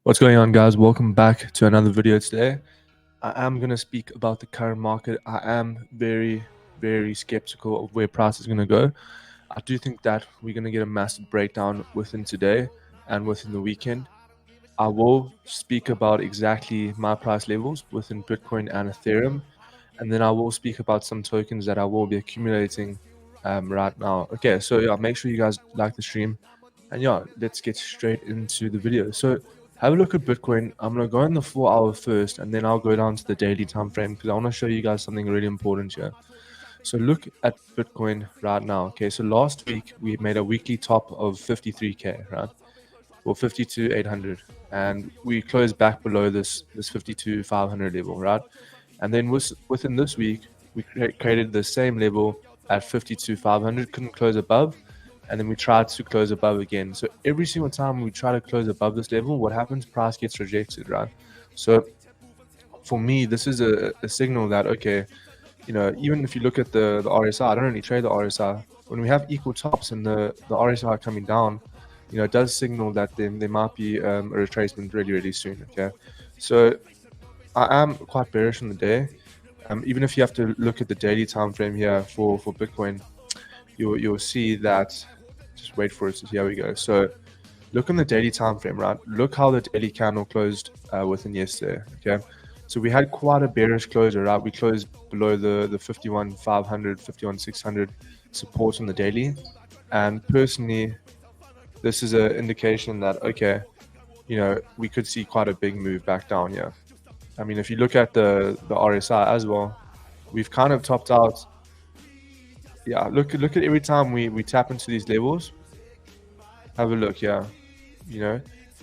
What's going on, guys? Welcome back to another video today. I am going to speak about the current market. I am very skeptical of where price is going to go. I do think that we're going to get a massive breakdown within today and within the weekend. I will speak about exactly my price levels within Bitcoin and Ethereum, and then I will speak about some tokens that I will be accumulating right now. Okay, so yeah, make sure you guys like the stream, and yeah, let's get straight into the video. So have a look at Bitcoin. I'm gonna go in the 4 hour first, and then I'll go down to the daily time frame because I want to show you guys something really important here. So look at Bitcoin right now. Okay, so last week we made a weekly top of 53k, right? Or 52,800, and we closed back below this 52,500 level, right? And then within this week, we created the same level at 52,500, couldn't close above, and then we tried to close above again. So every single time we try to close above this level, what happens? Price gets rejected, right? So for me, this is a signal that, okay, even if you look at the RSI, I don't really trade the RSI. When we have equal tops and the RSI coming down, it does signal that then there might be a retracement really soon. Okay, so I am quite bearish on the day. Even if you have to look at the daily time frame here for Bitcoin, you'll see that. Just wait for it. Here we go. So look on the daily time frame, right? Look how the daily candle closed within yesterday. Okay, so we had quite a bearish closure, right? We closed below the 51,500, 51,600 support on the daily, and personally, this is an indication that, okay, we could see quite a big move back down here. I mean, if you look at the RSI as well, we've kind of topped out. Yeah, look at every time we tap into these levels. Have a look here.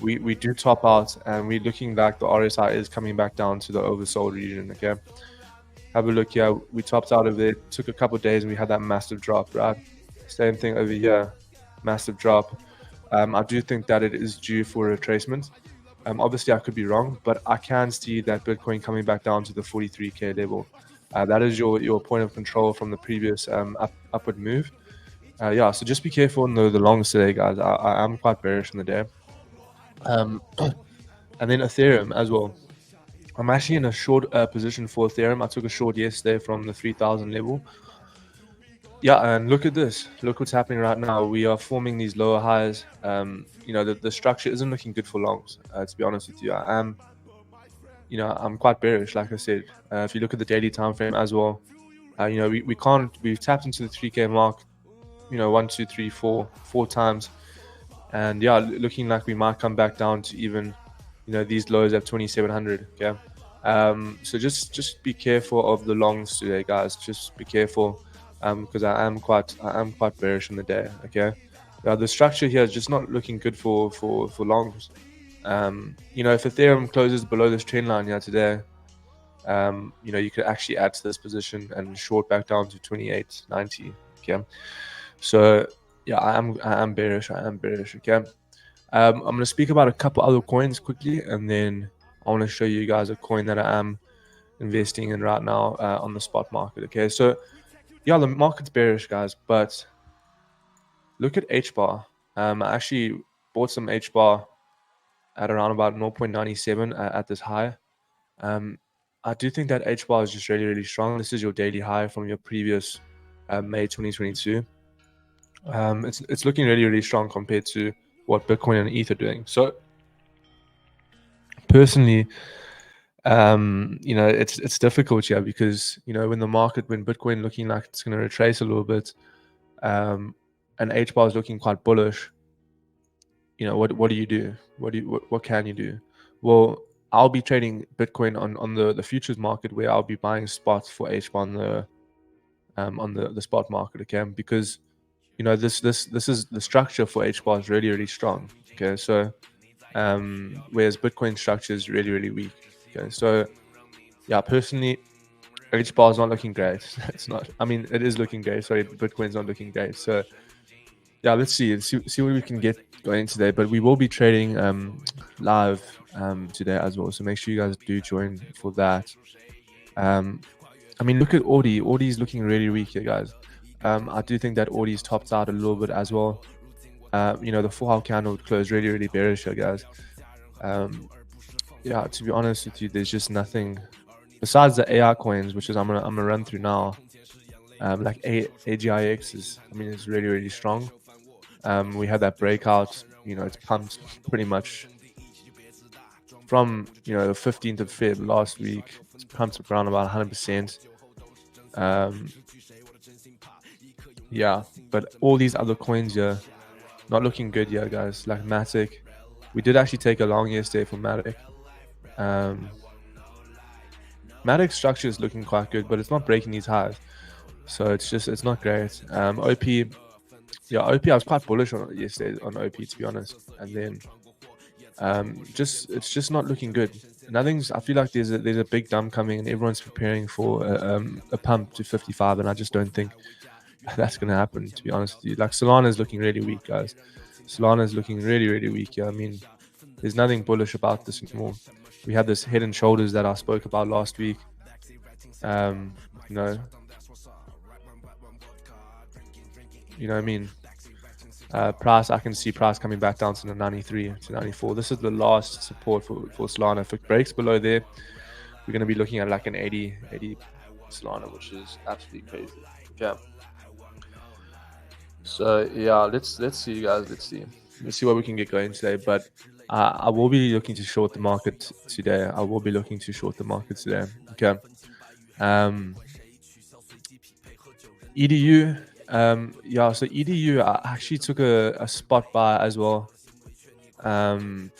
We do top out, and we're looking like the RSI is coming back down to the oversold region. Okay, have a look here. We topped out of it, took a couple of days, and we had that massive drop, right? Same thing over here, massive drop. I do think that it is due for retracement. Obviously, I could be wrong, but I can see that Bitcoin coming back down to the 43k level. That is your point of control from the previous upward move. Yeah, so just be careful on the longs today, guys. I am quite bearish on the day. And then Ethereum as well. I'm actually in a short position for Ethereum. I took a short yesterday from the 3,000 level. Yeah, and look at this. Look what's happening right now. We are forming these lower highs. The structure isn't looking good for longs, to be honest with you. I'm quite bearish, like I said. If you look at the daily time frame as well, we've tapped into the 3k mark, 1, 2, 3, 4 times. And yeah, looking like we might come back down to even, these lows at 2,700. Okay. So just be careful of the longs today, guys. Just be careful. Because I am quite bearish on the day. Okay, the structure here is just not looking good for longs. If Ethereum closes below this trend line here today, you could actually add to this position and short back down to 28.90. Okay, so yeah, I am bearish. Okay, I'm gonna speak about a couple other coins quickly, and then I want to show you guys a coin that I am investing in right now on the spot market. Okay, so yeah, the market's bearish, guys, but look at H-bar. I actually bought some H-bar at around about 0.97 at this high. I do think that H-bar is just really strong. This is your daily high from your previous May 2022. It's looking really strong compared to what Bitcoin and ETH are doing. So personally, it's difficult here because when Bitcoin looking like it's going to retrace a little bit, and H-bar is looking quite bullish. What do you do? What can you do? Well, I'll be trading Bitcoin on the futures market, where I'll be buying spots for H-bar on the spot market. Okay, because this is the structure for H-bar is really strong. Okay, so whereas Bitcoin structure is really weak. Okay, so yeah, personally, H-bar is not looking great. It's not. I mean, it is looking great. Sorry, Bitcoin's not looking great. So yeah, let's see what we can get going today. But we will be trading live today as well. So make sure you guys do join for that. I mean, look at Audi. Audi is looking really weak here, guys. I do think that Audi's topped out a little bit as well. The 4-hour candle would close really bearish here, guys. Yeah, to be honest with you, there's just nothing besides the AI coins, which is I'm gonna run through now. Like AGIX is, I mean, it's really really strong. We had that breakout. It's pumped pretty much from the 15th of Feb last week. It's pumped around about 100%. Yeah, but all these other coins here not looking good here, guys. Like Matic, we did actually take a long yesterday for Matic. Matic structure is looking quite good, but it's not breaking these highs, so it's not great. OP, yeah, OP, I was quite bullish on yesterday on OP, to be honest, and then it's just not looking good. I feel like there's a big dump coming, and everyone's preparing for a pump to 55, and I just don't think that's gonna happen, to be honest with you. Like Solana is looking really weak, guys. Solana is looking really really weak. Yeah, I mean, there's nothing bullish about this anymore. We had this head and shoulders that I spoke about last week. You know what I mean? Price, I can see price coming back down to the 93 to 94. This is the last support for Solana. If it breaks below there, we're going to be looking at like an 80 Solana, which is absolutely crazy. Okay. So yeah, let's see, guys. Let's see what we can get going today. But I will be looking to short the market today. Okay. EDU. Yeah, so EDU, I actually took a spot buy as well. When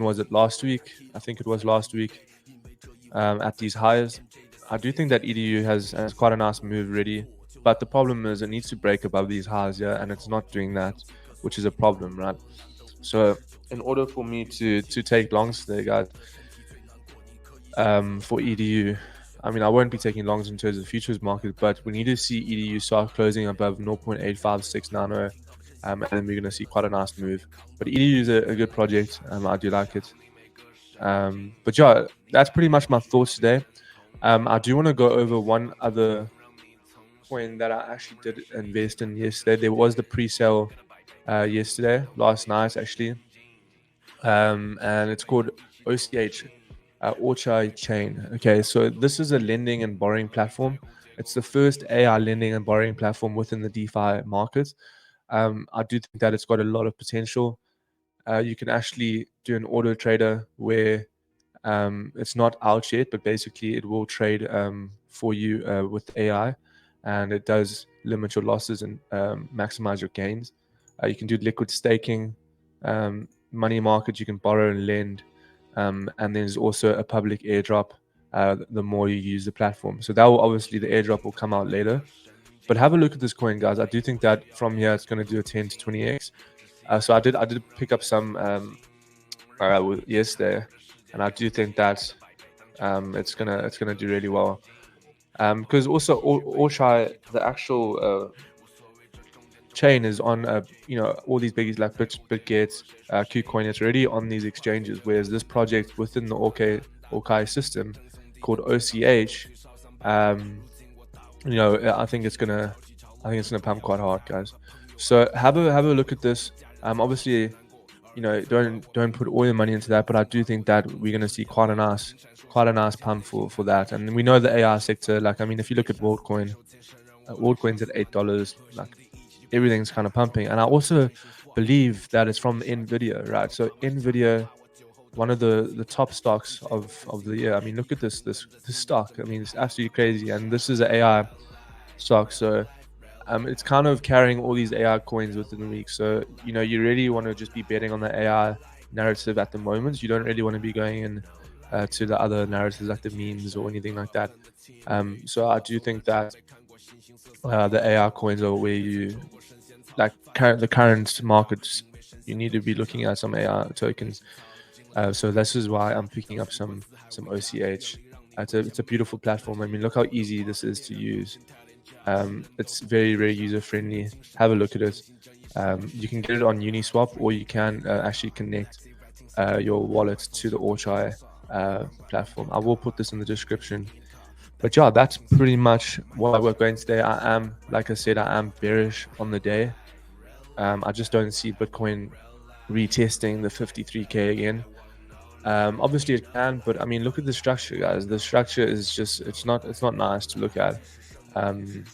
was it? Last week? I think it was last week. At these highs, I do think that EDU has quite a nice move ready, but the problem is it needs to break above these highs, yeah, and it's not doing that, which is a problem, right? So in order for me to take longs today, guys, for EDU, I mean, I won't be taking longs in terms of the futures market, but we need to see EDU start closing above 0.85690, and then we're going to see quite a nice move. But EDU is a good project. I do like it. But yeah, that's pretty much my thoughts today. I do want to go over one other coin that I actually did invest in yesterday. There was the pre-sale last night actually, and it's called OCH. Orchai chain. Okay, so this is a lending and borrowing platform. It's the first AI lending and borrowing platform within the DeFi market. I do think that it's got a lot of potential. You can actually do an auto trader where it's not out yet, but basically it will trade for you with AI, and it does limit your losses and maximize your gains. You can do liquid staking, money market. You can borrow and lend. And there's also a public airdrop the more you use the platform. So that will obviously, the airdrop will come out later. But have a look at this coin, guys. I do think that from here it's going to do a 10 to 20x. So I did pick up some yesterday, and I do think that it's gonna do really well. Because also Orchai, the actual chain is on all these biggies like BitGet, KuCoin. It's already on these exchanges, whereas this project within the Orchai system called OCH, I think it's gonna pump quite hard, guys. So have a look at this. Obviously, don't put all your money into that, but I do think that we're gonna see quite a nice pump for that. And we know the AI sector, like, I mean, if you look at WorldCoin's at $8, like everything's kind of pumping. And I also believe that it's from Nvidia, right? So Nvidia, one of the top stocks of the year. I mean, look at this stock. I mean, it's absolutely crazy. And this is an AI stock, so it's kind of carrying all these AI coins within the week. So you really want to just be betting on the AI narrative at the moment. You don't really want to be going in to the other narratives like the memes or anything like that. So I do think that the AI coins are where you like the current markets. You need to be looking at some AI tokens. So this is why I'm picking up some OCH. It's a beautiful platform. I mean, look how easy this is to use. It's very, very user friendly. Have a look at it. You can get it on Uniswap, or you can actually connect your wallet to the Orchai platform. I will put this in the description. But yeah, that's pretty much what we're going today. Like I said, I am bearish on the day. I just don't see Bitcoin retesting the 53K again. Obviously it can, but I mean, look at the structure, guys. The structure is just, it's not nice to look at. And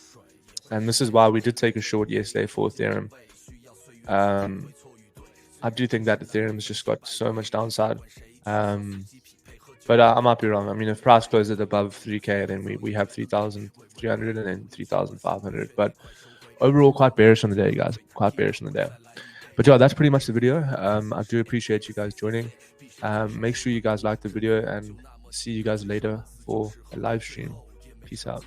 this is why we did take a short yesterday for Ethereum. I do think that Ethereum's just got so much downside. But I might be wrong. I mean, if price closes above 3K, then we have 3,300 and then 3,500. But overall, quite bearish on the day, guys. Quite bearish on the day. But yeah, that's pretty much the video. I do appreciate you guys joining. Make sure you guys like the video and see you guys later for a live stream. Peace out.